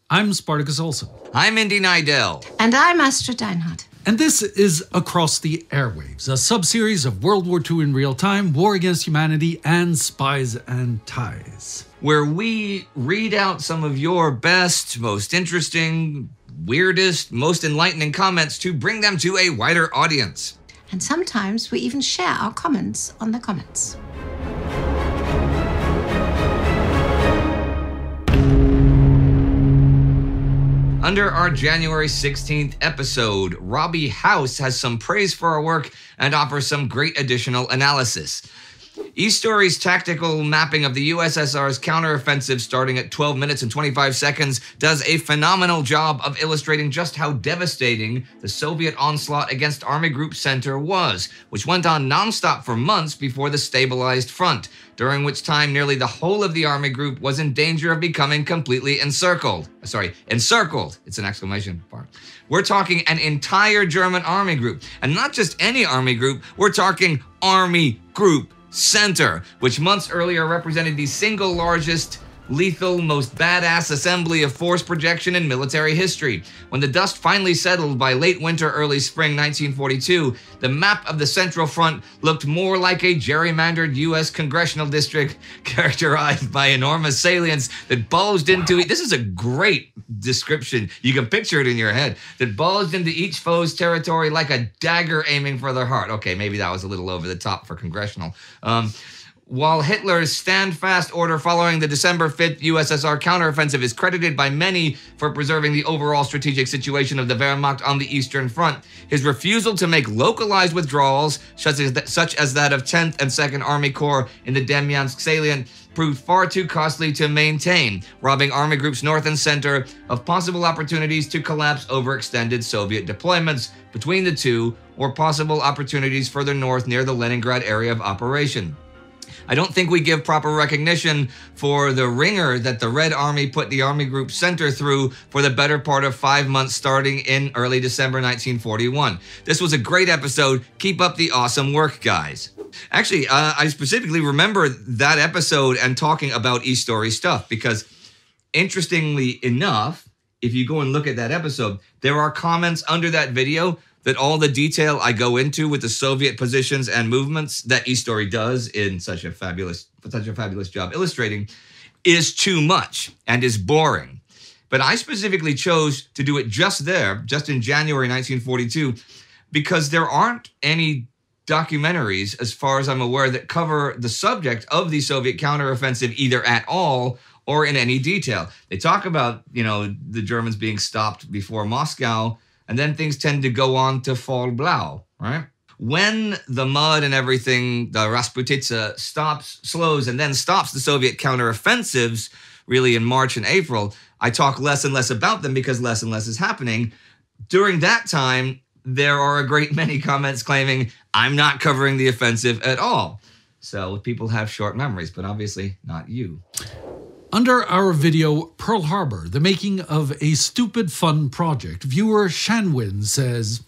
I'm Spartacus Olson. I'm Indy Nidell. And I'm Astrid Deinhardt. And this is Across the Airwaves, a sub-series of World War II in real time, War Against Humanity, and Spies and Ties. Where we read out some of your best, most interesting, weirdest, most enlightening comments to bring them to a wider audience. And sometimes we even share our comments on the comments. Under our January 16th episode, Robbie House has some praise for our work and offers some great additional analysis. E-Story's tactical mapping of the USSR's counteroffensive starting at 12 minutes and 25 seconds does a phenomenal job of illustrating just how devastating the Soviet onslaught against Army Group Center was, which went on nonstop for months before the stabilized front, during which time nearly the whole of the Army Group was in danger of becoming completely encircled. Encircled. It's an exclamation mark. We're talking an entire German Army Group, and not just any Army Group, we're talking Army Group Center, which months earlier represented the single largest, lethal, most badass assembly of force projection in military history. When the dust finally settled by late winter, early spring 1942, the map of the Central Front looked more like a gerrymandered U.S. congressional district characterized by enormous salients that bulged into it. This is a great description. You can picture it in your head. That bulged into each foe's territory like a dagger aiming for their heart. Okay, maybe that was a little over the top for congressional. While Hitler's stand-fast order following the December 5th USSR counteroffensive is credited by many for preserving the overall strategic situation of the Wehrmacht on the Eastern Front, his refusal to make localized withdrawals, such as that of 10th and 2nd Army Corps in the Demyansk salient, proved far too costly to maintain, robbing Army Groups North and Center of possible opportunities to collapse overextended Soviet deployments between the two, or possible opportunities further north near the Leningrad area of operation. I don't think we give proper recognition for the ringer that the Red Army put the Army Group Center through for the better part of 5 months starting in early December 1941. This was a great episode. Keep up the awesome work, guys. Actually, I specifically remember that episode and talking about E-Story stuff because, interestingly enough, if you go and look at that episode, there are comments under that video that all the detail I go into with the Soviet positions and movements that E-Story does in such a fabulous job illustrating is too much and is boring. But I specifically chose to do it just in January 1942, because there aren't any documentaries, as far as I'm aware, that cover the subject of the Soviet counteroffensive either at all or in any detail. They talk about, the Germans being stopped before Moscow, and then things tend to go on to fall blau, right? When the mud and everything, the Rasputitsa slows, and then stops the Soviet counteroffensives, really in March and April, I talk less and less about them because less and less is happening. During that time, there are a great many comments claiming I'm not covering the offensive at all. So people have short memories, but obviously not you. Under our video, Pearl Harbor, the making of a stupid fun project, viewer Shanwin says,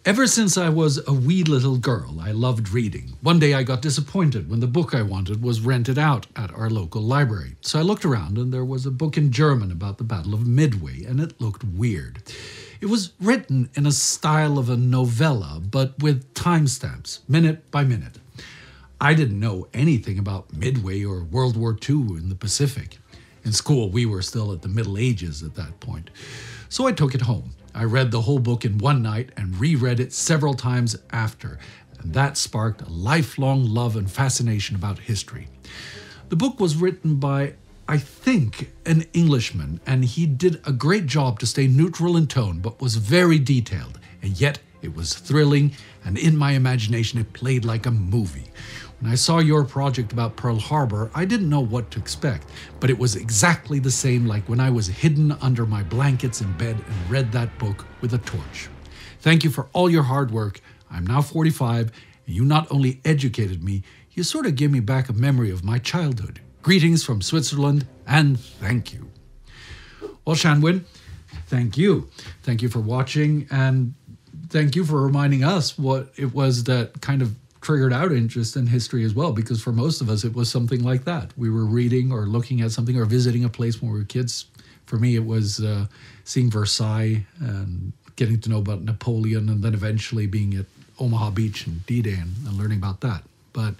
"Ever since I was a wee little girl, I loved reading. One day I got disappointed when the book I wanted was rented out at our local library. So I looked around and there was a book in German about the Battle of Midway, and it looked weird. It was written in a style of a novella, but with timestamps, minute by minute. I didn't know anything about Midway or World War II in the Pacific. In school, we were still at the Middle Ages at that point. So I took it home. I read the whole book in one night and reread it several times after, and that sparked a lifelong love and fascination about history. The book was written by, I think, an Englishman, and he did a great job to stay neutral in tone, but was very detailed, and yet it was thrilling, and in my imagination it played like a movie. When I saw your project about Pearl Harbor, I didn't know what to expect, but it was exactly the same like when I was hidden under my blankets in bed and read that book with a torch. Thank you for all your hard work. I'm now 45, and you not only educated me, you sort of gave me back a memory of my childhood. Greetings from Switzerland, and thank you." Well, Shanwin, thank you. Thank you for watching, and thank you for reminding us what it was that kind of triggered our interest in history as well, because for most of us, it was something like that. We were reading or looking at something or visiting a place when we were kids, For me, it was seeing Versailles and getting to know about Napoleon, and then eventually being at Omaha Beach and D-Day and learning about that. But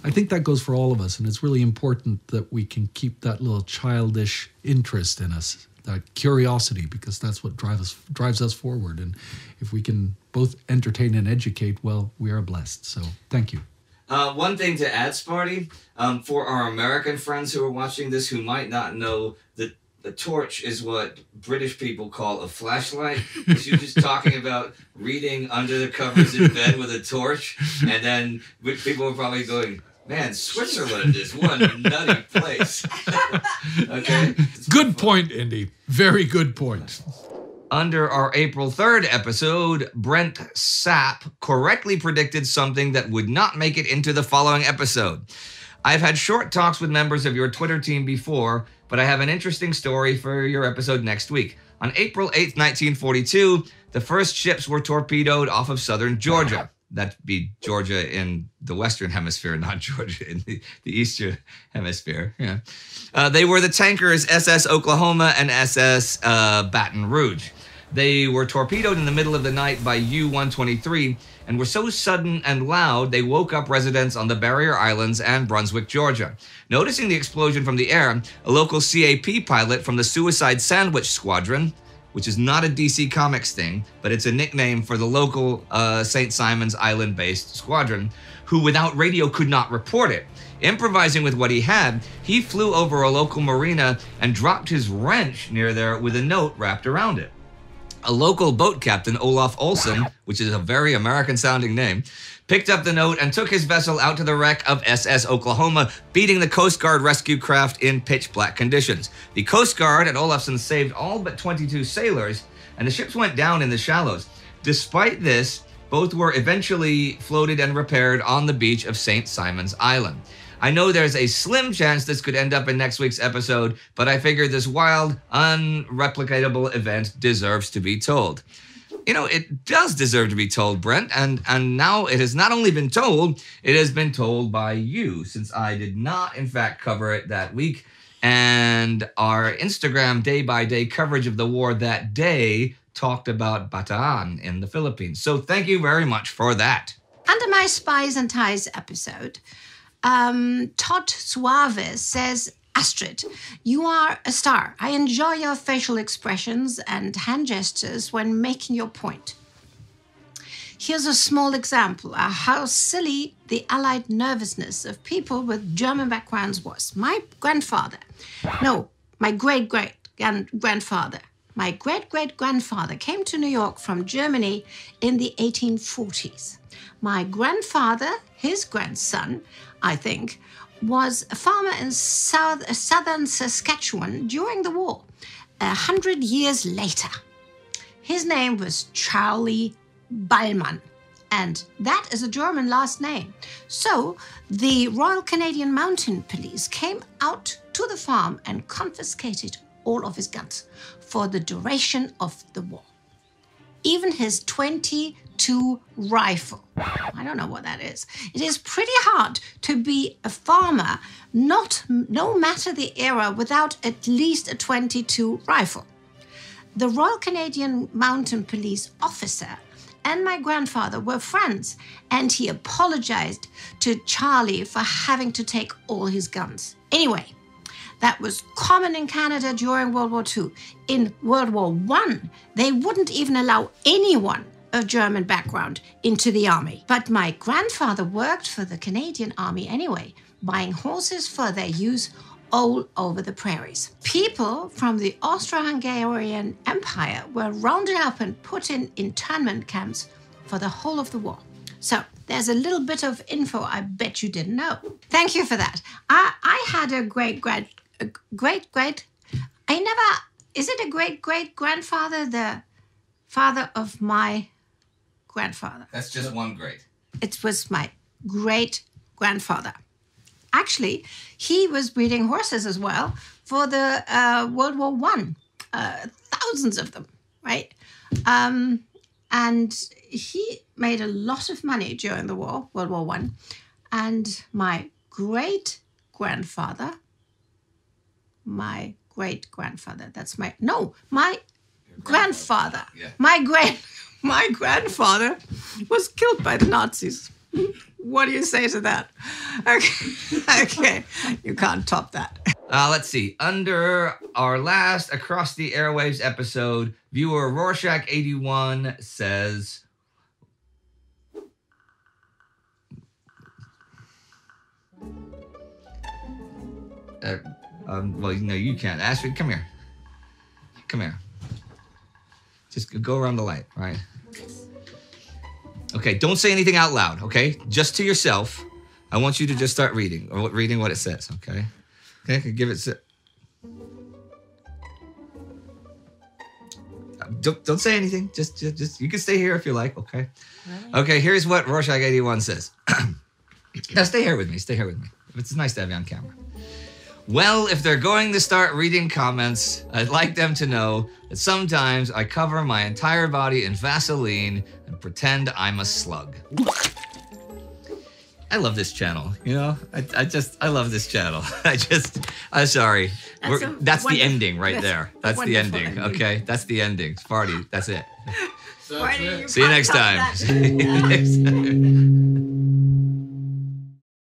I think that goes for all of us, and it's really important that we can keep that little childish interest in us, that curiosity, because that's what drives us forward. And if we can both entertain and educate, well, we are blessed. So thank you. One thing to add, Sparty, for our American friends who are watching this who might not know that the torch is what British people call a flashlight. She was just talking about reading under the covers in bed with a torch, and then people were probably going, man, Switzerland is one nutty place. Okay? Good point, Indy. Very good point. Under our April 3rd episode, Brent Sapp correctly predicted something that would not make it into the following episode. I've had short talks with members of your Twitter team before, but I have an interesting story for your episode next week. On April 8th, 1942, the first ships were torpedoed off of southern Georgia. That'd be Georgia in the Western Hemisphere, not Georgia in the Eastern Hemisphere. Yeah. They were the tankers SS Oklahoma and SS Baton Rouge. They were torpedoed in the middle of the night by U-123 and were so sudden and loud they woke up residents on the Barrier Islands and Brunswick, Georgia. Noticing the explosion from the air, a local CAP pilot from the Suicide Sandwich Squadron, which is not a DC Comics thing, but it's a nickname for the local St. Simon's Island-based squadron, who without radio could not report it. Improvising with what he had, he flew over a local marina and dropped his wrench near there with a note wrapped around it. A local boat captain, Olaf Olsen, which is a very American-sounding name, picked up the note and took his vessel out to the wreck of SS Oklahoma, beating the Coast Guard rescue craft in pitch-black conditions. The Coast Guard at Olafson saved all but 22 sailors, and the ships went down in the shallows. Despite this, both were eventually floated and repaired on the beach of St. Simon's Island. I know there's a slim chance this could end up in next week's episode, but I figured this wild, unreplicatable event deserves to be told. You know, it does deserve to be told, Brent, and now it has not only been told, it has been told by you, since I did not, in fact, cover it that week, and our Instagram day-by-day coverage of the war that day talked about Bataan in the Philippines. So thank you very much for that. Under my Spies and Ties episode, Todd Suave says, Astrid, you are a star. I enjoy your facial expressions and hand gestures when making your point. Here's a small example of how silly the Allied nervousness of people with German backgrounds was. My great-great-grandfather came to New York from Germany in the 1840s. My grandfather, his grandson, I think, was a farmer in southern Saskatchewan during the war, 100 years later. His name was Charlie Ballmann, and that is a German last name. So the Royal Canadian Mounted Police came out to the farm and confiscated all of his guns for the duration of the war. Even his .22 rifle. I don't know what that is. It is pretty hard to be a farmer, no matter the era, without at least a .22 rifle. The Royal Canadian Mounted Police officer and my grandfather were friends, and he apologized to Charlie for having to take all his guns. Anyway, that was common in Canada during World War II. In World War I, they wouldn't even allow anyone of German background into the army. But my grandfather worked for the Canadian Army anyway, buying horses for their use all over the prairies. People from the Austro-Hungarian Empire were rounded up and put in internment camps for the whole of the war. So there's a little bit of info I bet you didn't know. Thank you for that. I had a is it a great-great-grandfather? The father of my grandfather. That's just one great. It was my great-grandfather. Actually, he was breeding horses as well for the World War I. Thousands of them, right? And he made a lot of money during the war, World War I. And my great-grandfather great-grandfather. That's my grandfather. Yeah. My grandfather was killed by the Nazis. What do you say to that? Okay. You can't top that. Let's see. Under our last Across the Airwaves episode, viewer Rorschach81 says, well, no, you can't. Astrid, come here. Come here. Just go around the light, right? Okay, don't say anything out loud, okay? Just to yourself. I want you to just start reading what it says, okay? Okay, give it. Don't say anything. Just you can stay here if you like, okay? Okay, here's what Rorschach81 says. Now stay here with me. Stay here with me. It's nice to have you on camera. Well, if they're going to start reading comments, I'd like them to know that sometimes I cover my entire body in Vaseline and pretend I'm a slug. I love this channel, you know? I love this channel. I'm sorry. That's the ending right there. That's the ending, okay? That's the ending. Party, that's it. See you next time.